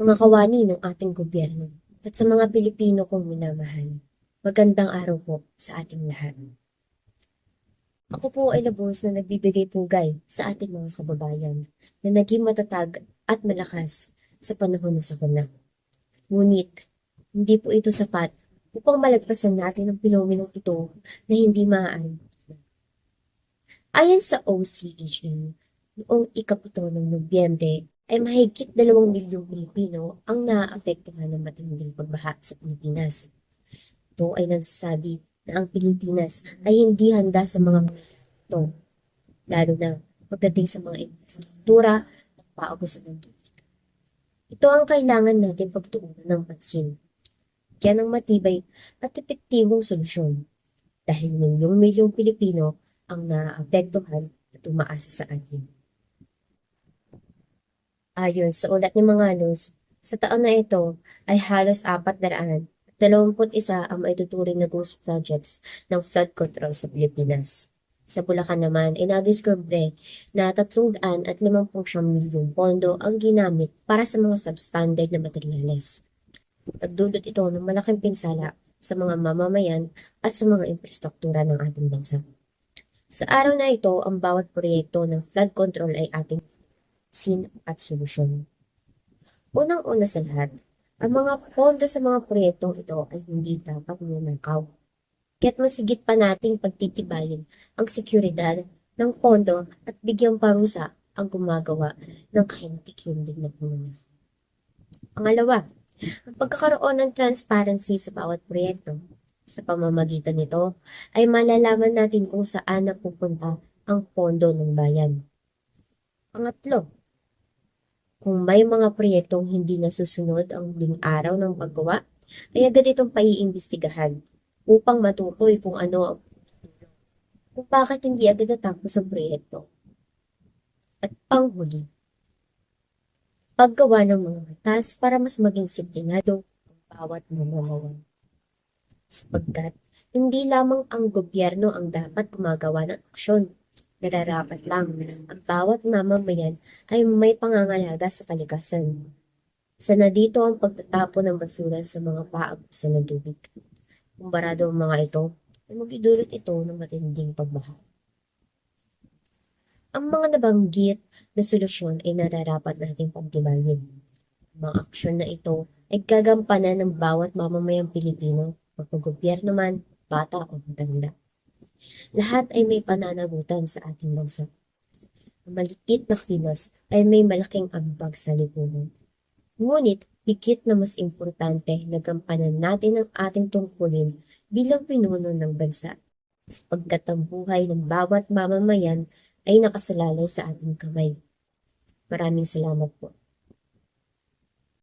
mga kawani ng ating gobyerno, at sa mga Pilipino kong minamahal. Magandang araw po sa ating lahat. Ako po ay lubos na nagbibigay pugay sa ating mga kababayan na naging matatag at malakas sa panahon na sakuna. Ngunit, hindi po ito sapat upang malagpasan natin ang pinuminong ito na hindi maaari. Ayon sa OCHA, noong ikapito ng Nobyembre ay mahigit 2 milyong Pilipino ang naaapektuhan ng matinding pagbaha sa Pilipinas. Ito ay nagsasabi na ang Pilipinas ay hindi handa sa mga ito, lalo na pagdating sa mga infrastruktura at paubusan ng tubig. Ito ang kailangan natin pagtuunan ng pansin. Yan ang matibay at epektibong solusyon dahil milyong-milyong Pilipino ang naaapektuhan at umaasa sa atin. Ayon sa ulat ni Mangalos, sa taon na ito ay halos 421 ang maituturing na ghost projects ng flood control sa Pilipinas. Sa Bulacan naman ay nadiskubre na 359 milyong pondo ang ginamit para sa mga substandard na materyales. Nagdulot ito ng malaking pinsala sa mga mamamayan at sa mga infrastruktura ng ating bansa. Sa araw na ito, ang bawat proyekto ng flood control ay ating sin at solusyon. Unang-una sa lahat, ang mga pondo sa mga proyektong ito ay hindi dapat ninakaw. Kaya't masigit pa nating pagtitibayin ang seguridad ng pondo at bigyang parusa ang gumagawa ng kahintik-hindig na pamumuno. Pangalawa, ang pagkakaroon ng transparency sa bawat proyekto. Sa pamamagitan nito ay malalaman natin kung saan napupunta ang pondo ng bayan. Pangatlo, kung may mga proyektong hindi nasusunod ang huling araw ng paggawa, ay agad itong paiimbestigahan upang matukoy kung kung bakit hindi agad natapos ang proyekto. At panghuli, paggawa ng mga batas para mas maging disiplinado ang bawat mamamayan. Sapagkat hindi lamang ang gobyerno ang dapat gumagawa ng aksyon. Nararapat lang ang bawat mamamayan ay may pangangalaga sa kalikasan. Isa na dito ang pagtatapon ng basura sa mga paabusan ng tubig. Kung barado ang mga ito, ay magdudulot ito ng matinding pagbaha. Ang mga nabanggit na solusyon ay nararapat nating pagtibayin. Ang mga aksyon na ito ay gagampanan ng bawat mamamayang Pilipino, magpagobyerno man, bata o matanda. Lahat ay may pananagutan sa ating bansa. Ang maliit na kilos ay may malaking ambag sa lipunan. Ngunit, higit na mas importante na gampanan natin ang ating tungkulin bilang pinuno ng bansa, sapagkat ang buhay ng bawat mamamayan ay nakasalalay sa ating kamay. Maraming salamat po.